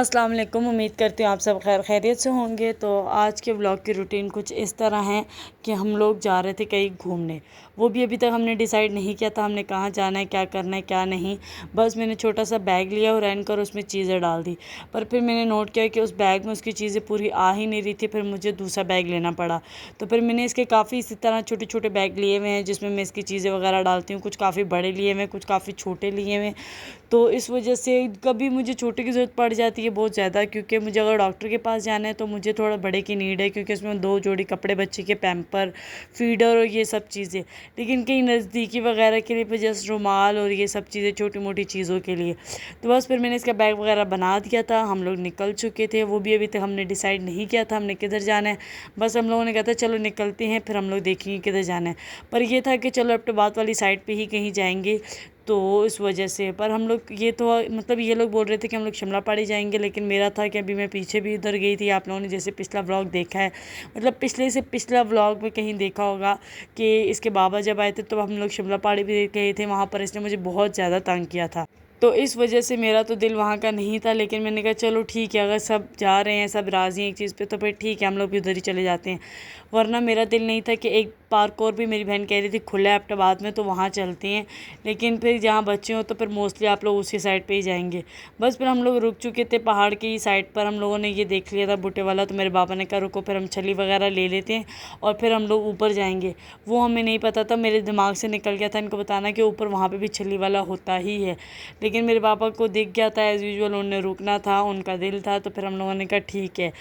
अस्सलाम वालेकुम। उम्मीद करती हूँ आप सब खैर खैरियत से होंगे। तो आज के व्लॉग की रूटीन कुछ इस तरह है कि हम लोग जा रहे थे कहीं घूमने। वो भी अभी तक हमने डिसाइड नहीं किया था हमने कहाँ जाना है, क्या करना है, क्या नहीं। बस मैंने छोटा सा बैग लिया और रैन कर उसमें चीज़ें डाल दी। पर फिर मैंने नोट किया कि उस बैग में उसकी चीज़ें पूरी आ ही नहीं रही थी। फिर मुझे दूसरा बैग लेना पड़ा। तो फिर मैंने इसके काफ़ी इसी तरह छोटे छोटे बैग लिए हुए हैं जिसमें मैं इसकी चीज़ें वगैरह डालती हूँ। कुछ काफ़ी बड़े लिए हुए हैं, कुछ काफ़ी छोटे लिए हुए हैं। तो इस वजह से कभी मुझे छोटे की ज़रूरत पड़ जाती है बहुत ज़्यादा, क्योंकि मुझे अगर डॉक्टर के पास जाना है तो मुझे थोड़ा बड़े की नीड है, क्योंकि उसमें 2 जोड़ी कपड़े, बच्चे के पैम्पर, फीडर और ये सब चीज़ें। लेकिन कहीं नज़दीकी वगैरह के लिए फिर जस्ट रुमाल और ये सब चीज़ें छोटी मोटी चीज़ों के लिए। तो बस फिर मैंने इसका बैग वगैरह बना दिया था। हम लोग निकल चुके थे। वो भी अभी तक हमने डिसाइड नहीं किया था हमने किधर जाना है। बस हम लोगों ने कहा था चलो निकलते हैं, फिर हम लोग देखेंगे किधर जाना है। पर यह था कि चलो एबटाबाद वाली साइड पर ही कहीं जाएंगे। तो इस वजह से पर हम लोग ये तो मतलब ये लोग बोल रहे थे कि हम लोग शिमला पहाड़ी जाएंगे, लेकिन मेरा था कि अभी मैं पीछे भी उधर गई थी। आप लोगों ने जैसे पिछला व्लॉग देखा है, मतलब पिछले से पिछला व्लॉग में कहीं देखा होगा कि इसके बाबा जब आए थे तो हम लोग शिमला पहाड़ी भी गए थे। वहाँ पर इसने मुझे बहुत ज़्यादा तंग किया था। तो इस वजह से मेरा तो दिल वहाँ का नहीं था। लेकिन मैंने कहा चलो ठीक है, अगर सब जा रहे हैं, सब राज़ी हैं एक चीज़ पे, तो फिर ठीक है हम लोग भी उधर ही चले जाते हैं। वरना मेरा दिल नहीं था कि एक पार्क और भी मेरी बहन कह रही थी खुला है एबटाबाद में, तो वहाँ चलते हैं। लेकिन फिर जहाँ बच्चे हो तो फिर मोस्टली आप लोग उसी साइड पे ही जाएंगे। बस फिर हम लोग रुक चुके थे पहाड़ की साइड पर। हम लोगों ने ये देख लिया था बूटे वाला, तो मेरे पापा ने कहा रुको फिर हम छली वगैरह ले लेते हैं और फिर हम लोग ऊपर जाएंगे। वो हमें नहीं पता था, मेरे दिमाग से निकल गया था इनको बताना कि ऊपर वहाँ पर भी छली वाला होता ही है। लेकिन मेरे पापा को दिख गया था एज़ यूजुअल, उन्होंने रुकना था, उनका दिल था। तो फिर हम लोगों ने कहा ठीक है।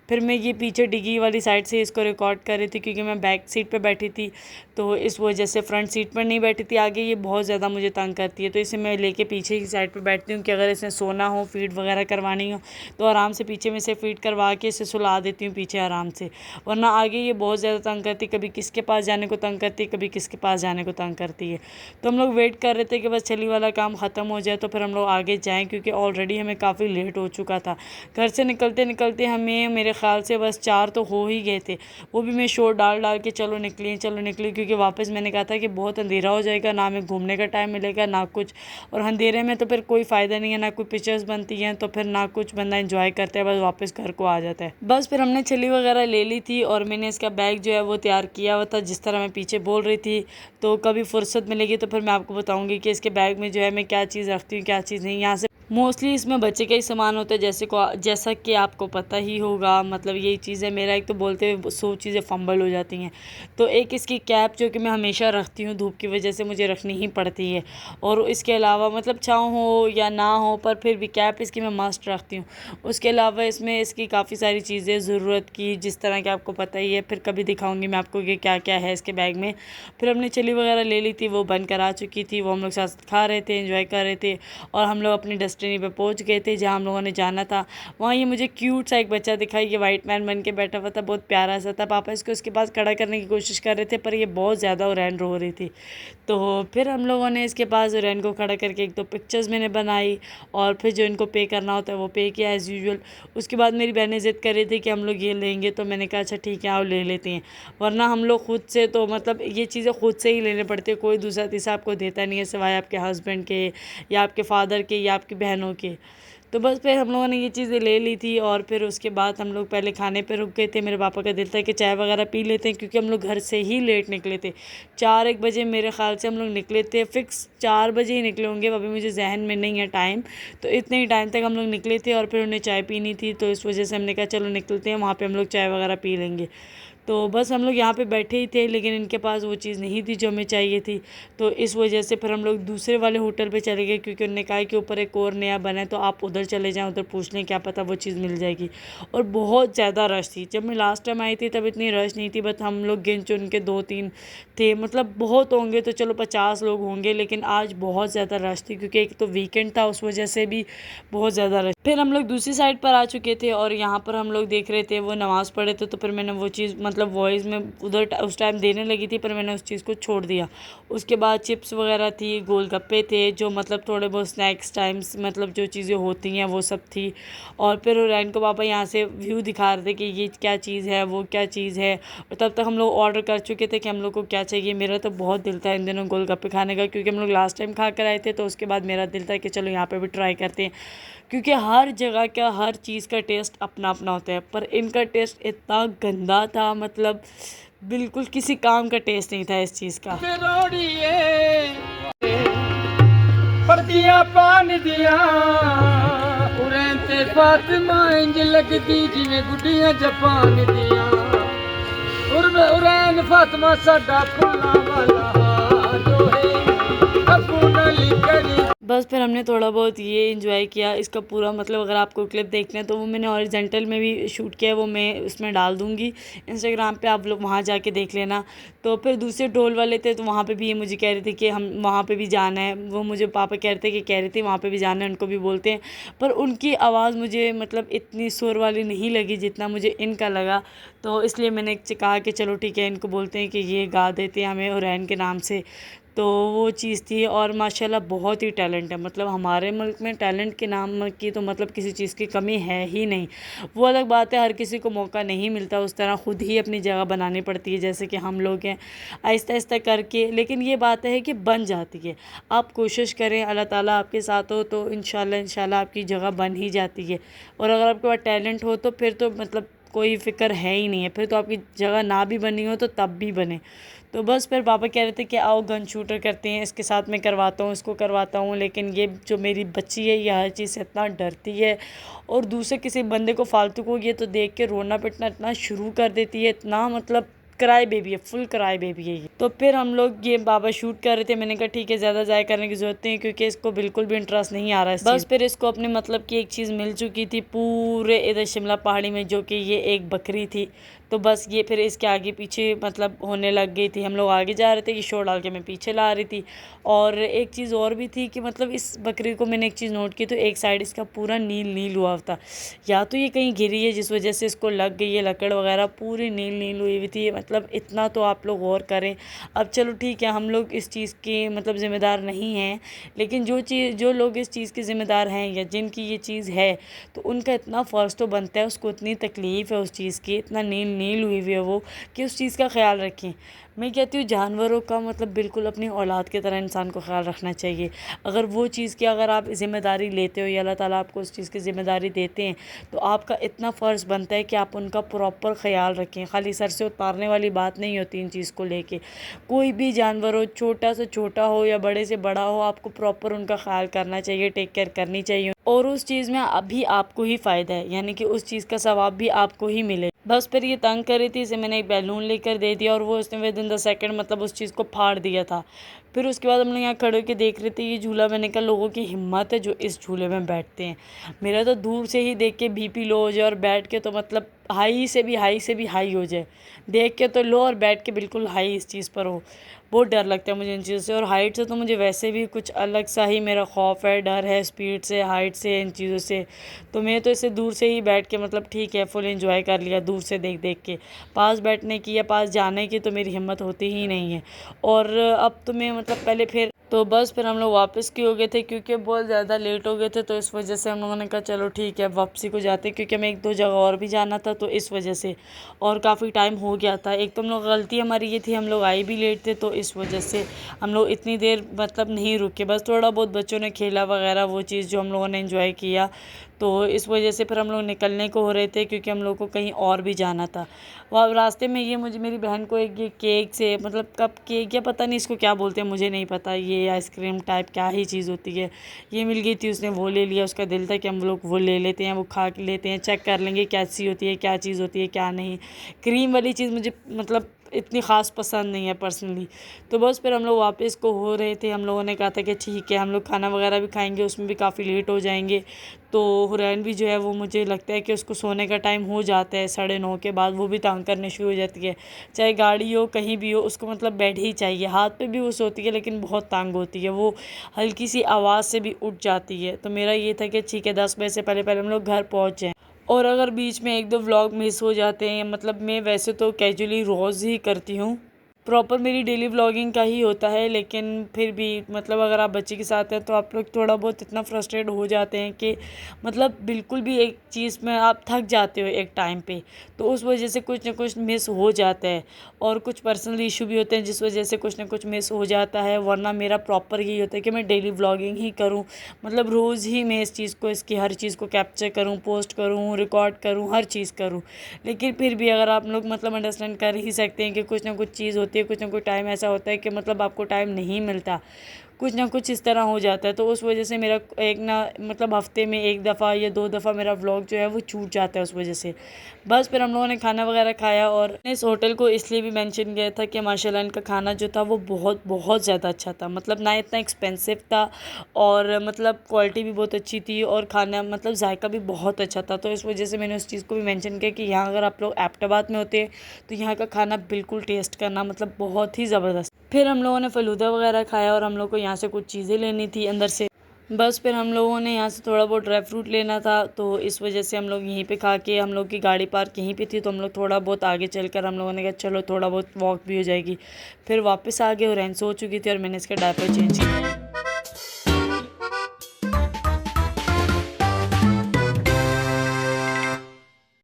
फिर मैं ये पीछे डिग्गी वाली साइड से इसको रिकॉर्ड कर रही थी, क्योंकि मैं बैक सीट पे बैठी थी। तो इस वजह से फ्रंट सीट पर नहीं बैठी थी। आगे ये बहुत ज़्यादा मुझे तंग करती है, तो इसे मैं लेके पीछे की साइड पे बैठती हूँ कि अगर इसे सोना हो, फीड वगैरह करवानी हो, तो आराम से पीछे में से फीड करवा के इसे सुला देती हूँ पीछे आराम से। वरना आगे ये बहुत ज़्यादा तंग करती, कभी किसके पास जाने को तंग करती, कभी किसके पास जाने को तंग करती है। तो हम लोग वेट कर रहे थे कि बस छली वाला काम ख़त्म हो जाए तो फिर हम लोग आगे जाएँ, क्योंकि ऑलरेडी हमें काफ़ी लेट हो चुका था। घर से निकलते निकलते हमें मेरे ख़्याल से बस 4 तो हो ही गए थे। वो भी मैं शोर डाल डाल के चलो निकलिए चलो निकलिए, क्योंकि वापस मैंने कहा था कि बहुत अंधेरा हो जाएगा, ना हमें घूमने का टाइम मिलेगा ना कुछ। और अंधेरे में तो फिर कोई फ़ायदा नहीं है, ना कोई पिक्चर्स बनती हैं, तो फिर ना कुछ बंदा एंजॉय करता है, बस वापस घर को आ जाता है। बस फिर हमने छली वगैरह ले ली थी और मैंने इसका बैग जो है वो तैयार किया हुआ था जिस तरह मैं पीछे बोल रही थी। तो कभी फुर्सत मिलेगी तो फिर मैं आपको बताऊँगी कि इसके बैग में जो है मैं क्या चीज़ रखती हूँ क्या चीज़ नहीं। यहाँ से मोस्टली इसमें बच्चे का ही सामान होता है, जैसा कि आपको पता ही होगा। मतलब यही चीज़ है, मेरा एक तो बोलते हुए 100 चीज़ें फंबल हो जाती हैं। तो एक इसकी कैप जो कि मैं हमेशा रखती हूँ, धूप की वजह से मुझे रखनी ही पड़ती है। और इसके अलावा मतलब छाँव हो या ना हो, पर फिर भी कैप इसकी मैं मस्ट रखती हूँ। उसके अलावा इसमें इसकी काफ़ी सारी चीज़ें ज़रूरत की, जिस तरह की आपको पता ही है, फिर कभी दिखाऊँगी मैं आपको कि क्या क्या है इसके बैग में। फिर हमने छली वगैरह ले ली थी, वो बन कर आ चुकी थी, वो हम लोग साथ खा रहे थे, एंजॉय कर रहे थे। और हम लोग अपनी डेस्टिनी पे पहुंच गए थे जहां हम लोगों ने जाना था। वहाँ ये मुझे क्यूट सा एक बच्चा दिखाई, ये वाइट मैन बन के बैठा हुआ था, बहुत प्यारा सा था। पापा इसको उसके पास खड़ा करने की कोशिश कर रहे थे, पर ये बहुत ज़्यादा उरैन रो रही थी। तो फिर हम लोगों ने इसके पास उरैन को खड़ा करके 1-2 पिक्चर्स मैंने बनाई और फिर जो इनको पे करना होता है वो पे किया एज़ यूजुअल। उसके बाद मेरी बहनें ज़िद कर रही थी कि हम लोग ये लेंगे, तो मैंने कहा अच्छा ठीक है आओ ले लेते हैं। वरना हम लोग खुद से तो मतलब ये चीज़ें खुद से ही लेने पड़ती है, कोई दूसरा तीसरा आपको देता नहीं है सिवाय आपके हस्बैंड के या आपके फादर के या आपकी बहनों के। तो बस फिर हम लोगों ने ये चीज़ें ले ली थी और फिर उसके बाद हम लोग पहले खाने पे रुक गए थे। मेरे पापा का दिल था कि चाय वगैरह पी लेते हैं, क्योंकि हम लोग घर से ही लेट निकले थे। 4-1 बजे मेरे ख़्याल से हम लोग निकले थे, फ़िक्स 4 बजे ही निकले होंगे, अभी मुझे जहन में नहीं है टाइम। तो इतने ही टाइम तक हम लोग निकले थे और फिर उन्हें चाय पीनी थी, तो इस वजह से हमने कहा चलो निकलते हैं, वहाँ पर हम लोग चाय वगैरह पी लेंगे। तो बस हम लोग यहाँ पे बैठे ही थे, लेकिन इनके पास वो चीज़ नहीं थी जो हमें चाहिए थी। तो इस वजह से फिर हम लोग दूसरे वाले होटल पे चले गए, क्योंकि उन्होंने कहा कि ऊपर एक और नया बना है, तो आप उधर चले जाएं, उधर पूछ लें, क्या पता वो चीज़ मिल जाएगी। और बहुत ज़्यादा रश थी। जब मैं लास्ट टाइम आई थी तब इतनी रश नहीं थी, बट हम लोग गिन चुन के 2-3 थे, मतलब बहुत होंगे तो चलो 50 लोग होंगे, लेकिन आज बहुत ज़्यादा रश थी, क्योंकि एक तो वीकेंड था, उस वजह से भी बहुत ज़्यादा रश। फिर हम लोग दूसरी साइड पर आ चुके थे और यहाँ पर हम लोग देख रहे थे वो नमाज़ पढ़े थे, तो फिर मैंने वो चीज़ मतलब वॉइस में उधर उस टाइम देने लगी थी, पर मैंने उस चीज़ को छोड़ दिया। उसके बाद चिप्स वगैरह थी, गोलगप्पे थे, जो मतलब थोड़े बहुत स्नैक्स टाइम्स मतलब जो चीज़ें होती हैं वो सब थी। और फिर हुरैन को पापा यहाँ से व्यू दिखा रहे थे कि ये क्या चीज़ है, वो क्या चीज़ है। और तब तक हम लोग ऑर्डर कर चुके थे कि हम लोग को क्या चाहिए। मेरा तो बहुत दिल था इन दिनों गोलगप्पे खाने का, क्योंकि हम लोग लास्ट टाइम खा कर आए थे, तो उसके बाद मेरा दिल था कि चलो यहाँ पे भी ट्राई करते हैं। क्योंकि हर जगह का हर चीज़ का टेस्ट अपना अपना होता है, पर इनका टेस्ट इतना गंदा था, मतलब बिल्कुल किसी काम का टेस्ट नहीं था इस चीज़ का। पर्दियां पान दिया हुरैन ते फातिमा इंज लगदी जिवें गुड्डियां जापान दिया। हुरैन फातिमा साडा फुल्लां वाला जो है अबू नाल करी। बस फिर हमने थोड़ा बहुत ये इंजॉय किया इसका पूरा, मतलब अगर आपको क्लिप देखना है तो वो मैंने हॉरिजॉन्टल में भी शूट किया है, वो मैं उसमें डाल दूँगी इंस्टाग्राम पे, आप लोग वहाँ जाके देख लेना। तो फिर दूसरे ढोल वाले थे, तो वहाँ पे भी ये मुझे कह रहे थे कि हम वहाँ पे भी जाना है। वो मुझे पापा कह रहे थे वहाँ पे भी जाना है, उनको भी बोलते हैं। पर उनकी आवाज़ मुझे मतलब इतनी सुर वाली नहीं लगी जितना मुझे इनका लगा, तो इसलिए मैंने कहा कि चलो ठीक है, इनको बोलते हैं कि ये गा देते हैं हमें हुरैन के नाम से। तो वो चीज़ थी। और माशाल्लाह बहुत ही टैलेंट है, मतलब हमारे मुल्क में टैलेंट के नाम की तो मतलब किसी चीज़ की कमी है ही नहीं। वो अलग बात है, हर किसी को मौका नहीं मिलता उस तरह, ख़ुद ही अपनी जगह बनानी पड़ती है, जैसे कि हम लोग हैं आहिस्ता आहिस्ता करके। लेकिन ये बात है कि बन जाती है, आप कोशिश करें, अल्लाह ताला आपके साथ हो तो इंशाल्लाह आपकी जगह बन ही जाती है। और अगर आपके पास टैलेंट हो तो फिर तो मतलब कोई फ़िक्र है ही नहीं है, फिर तो आपकी जगह ना भी बनी हो तो तब भी बने। तो बस फिर पापा कह रहे थे कि आओ गन शूटर करते हैं, इसके साथ मैं करवाता हूँ, इसको करवाता हूँ। लेकिन ये जो मेरी बच्ची है ये हर चीज़ से इतना डरती है, और दूसरे किसी बंदे को फालतू को ये तो देख के रोना पिटना इतना शुरू कर देती है, इतना मतलब क्राई बेबी है, फुल क्राई बेबी है ये। तो फिर हम लोग ये बाबा शूट कर रहे थे, मैंने कहा ठीक है, ज़्यादा ज़ाया करने की ज़रूरत नहीं, क्योंकि इसको बिल्कुल भी इंटरेस्ट नहीं आ रहा है। बस फिर इसको अपने मतलब की एक चीज़ मिल चुकी थी पूरे इधर शिमला पहाड़ी में, जो कि ये एक बकरी थी। तो बस ये फिर इसके आगे पीछे मतलब होने लग गई थी। हम लोग आगे जा रहे थे, ये शोर डाल के मैं पीछे ला रही थी। और एक चीज़ और भी थी कि मतलब इस बकरी को मैंने एक चीज़ नोट की, तो एक साइड इसका पूरा नील नील हुआ था, या तो ये कहीं गिरी है जिस वजह से इसको लग गई है लकड़ वगैरह, पूरी नील नील हुई हुई थी। मतलब इतना तो आप लोग गौर करें। अब चलो ठीक है, हम लोग इस चीज़ के मतलब ज़िम्मेदार नहीं हैं, लेकिन जो लोग इस चीज़ के ज़िम्मेदार हैं या जिनकी ये चीज़ है, तो उनका इतना फ़र्ज़ तो बनता है, उसको इतनी तकलीफ़ है उस चीज़ की, इतना नील नील हुई हुई है वो, कि उस चीज़ का ख्याल रखें। मैं कहती हूँ जानवरों का मतलब बिल्कुल अपनी औलाद की तरह इंसान को ख्याल रखना चाहिए। अगर वो चीज़ की अगर आप ज़िम्मेदारी लेते हो या अल्लाह ताला आपको उस चीज़ की ज़िम्मेदारी देते हैं, तो आपका इतना फ़र्ज़ बनता है कि आप उनका प्रॉपर ख्याल रखें। खाली सर से उतारने वाली बात नहीं होती इन चीज़ को लेके। कोई भी जानवर हो, छोटा से छोटा हो या बड़े से बड़ा हो, आपको प्रॉपर उनका ख्याल करना चाहिए, टेक केयर करनी चाहिए। और उस चीज़ में अभी आपको ही फ़ायदा है, यानी कि उस चीज़ का सवाब भी आपको ही मिले। बस फिर ये तंग कर रही थी, इसे मैंने एक बैलून लेकर दे दिया, और वो उसने विदिन द सेकंड मतलब उस चीज़ को फाड़ दिया था। फिर उसके बाद हम लोग यहाँ खड़े होकर देख रहे थे ये झूला। मैंने कहा लोगों की हिम्मत है जो इस झूले में बैठते हैं। मेरा तो दूर से ही देख के बीपी लो हो जाए, और बैठ के तो मतलब हाई से भी हाई हो जाए। देख के तो लो और बैठ के बिल्कुल हाई इस चीज़ पर हो। बहुत डर लगता है मुझे इन चीज़ों से, और हाइट से तो मुझे वैसे भी कुछ अलग सा ही मेरा खौफ है, डर है, स्पीड से, हाइट से, इन चीज़ों से। तो मैं तो इसे दूर से ही बैठ के मतलब ठीक है फुल एंजॉय कर लिया दूर से देख देख के। पास बैठने की या पास जाने की तो मेरी हिम्मत होती ही नहीं है। और अब तो मैं मतलब पहले फिर तो बस फिर हम लोग वापस की हो गए थे, क्योंकि बहुत ज़्यादा लेट हो गए थे, तो इस वजह से हम लोगों ने कहा चलो ठीक है वापसी को जाते, क्योंकि हमें एक दो जगह और भी जाना था, तो इस वजह से और काफ़ी टाइम हो गया था। एक तो हम लोग गलती हमारी ये थी, हम लोग आए भी लेट थे, तो इस वजह से हम लोग इतनी देर मतलब नहीं रुके। बस थोड़ा बहुत बच्चों ने खेला वगैरह, वो चीज़ जो हम लोगों ने एंजॉय किया, तो इस वजह से फिर हम लोग निकलने को हो रहे थे, क्योंकि हम लोग को कहीं और भी जाना था। वह रास्ते में ये मुझे मेरी बहन को एक ये केक से मतलब कप केक या पता नहीं इसको क्या बोलते हैं, मुझे नहीं पता, ये आइसक्रीम टाइप क्या ही चीज़ होती है, ये मिल गई थी। उसने वो ले लिया, उसका दिल था कि हम लोग वो ले लेते हैं, वो खा के लेते हैं, चेक कर लेंगे कैसी होती है, क्या चीज़ होती है क्या नहीं। क्रीम वाली चीज़ मुझे मतलब इतनी ख़ास पसंद नहीं है पर्सनली। तो बस फिर हम लोग वापस को हो रहे थे, हम लोगों ने कहा था कि ठीक है हम लोग खाना वगैरह भी खाएंगे, उसमें भी काफ़ी लेट हो जाएंगे। तो हुरैन भी जो है वो मुझे लगता है कि उसको सोने का टाइम हो जाता है 9:30 के बाद, वो भी तंग करने शुरू हो जाती है। चाहे गाड़ी हो कहीं भी हो, उसको मतलब बेड ही चाहिए। हाथ पे भी वो सोती है लेकिन बहुत तंग होती है, वो हल्की सी आवाज़ से भी उठ जाती है। तो मेरा ये था कि ठीक है 10 बजे से पहले पहले हम लोग घर पहुँच जाएँ। और अगर बीच में एक दो व्लॉग मिस हो जाते हैं, मतलब मैं वैसे तो कैजुअली रोज़ ही करती हूँ, प्रॉपर मेरी डेली व्लॉगिंग का ही होता है, लेकिन फिर भी मतलब अगर आप बच्चे के साथ हैं तो आप लोग थोड़ा बहुत इतना फ्रस्ट्रेट हो जाते हैं कि मतलब बिल्कुल भी एक चीज़ में आप थक जाते हो एक टाइम पे, तो उस वजह से कुछ ना कुछ मिस हो जाता है। और कुछ पर्सनल इशू भी होते हैं जिस वजह से कुछ ना कुछ मिस हो जाता है, वरना मेरा प्रॉपर यही होता है कि मैं डेली व्लॉगिंग ही करूँ, मतलब रोज़ ही मैं इस चीज़ को, इसकी हर चीज़ को कैप्चर करूँ, पोस्ट करूँ, रिकॉर्ड करूँ, हर चीज़ करूँ। लेकिन फिर भी अगर आप लोग मतलब अंडरस्टैंड कर ही सकते हैं कि कुछ ना कुछ चीज़ होती है, कुछ ना कुछ टाइम ऐसा होता है कि मतलब आपको टाइम नहीं मिलता, कुछ ना कुछ इस तरह हो जाता है, तो उस वजह से मेरा एक ना मतलब हफ्ते में एक दफ़ा या दो दफ़ा मेरा व्लॉग जो है वो छूट जाता है उस वजह से। बस फिर हम लोगों ने खाना वगैरह खाया, और इस होटल को इसलिए भी मेंशन किया था कि माशाल्लाह इनका खाना जो था वो बहुत बहुत ज़्यादा अच्छा था, मतलब ना इतना एक्सपेंसिव था, और मतलब क्वालिटी भी बहुत अच्छी थी, और खाना मतलब जायका भी बहुत अच्छा था। तो इस वजह से मैंने उस चीज़ को भी मेंशन किया कि यहाँ अगर आप लोग एबटाबाद में होते तो यहाँ का खाना बिल्कुल टेस्ट करना, मतलब बहुत ही ज़बरदस्त। फिर हम लोगों ने फ़लूदा वगैरह खाया, और हम लोग को यहाँ से कुछ चीज़ें लेनी थी अंदर से। बस फिर हम लोगों ने यहाँ से थोड़ा बहुत ड्राई फ्रूट लेना था, तो इस वजह से हम लोग यहीं पे खा के, हम लोग की गाड़ी पार्क यहीं पे थी, तो हम लोग थोड़ा बहुत आगे चलकर हम लोगों ने कहा चलो थोड़ा बहुत वॉक भी हो जाएगी। फिर वापस आ गए, और रैन सो चुकी थी और मैंने इसका डायपर चेंज किया।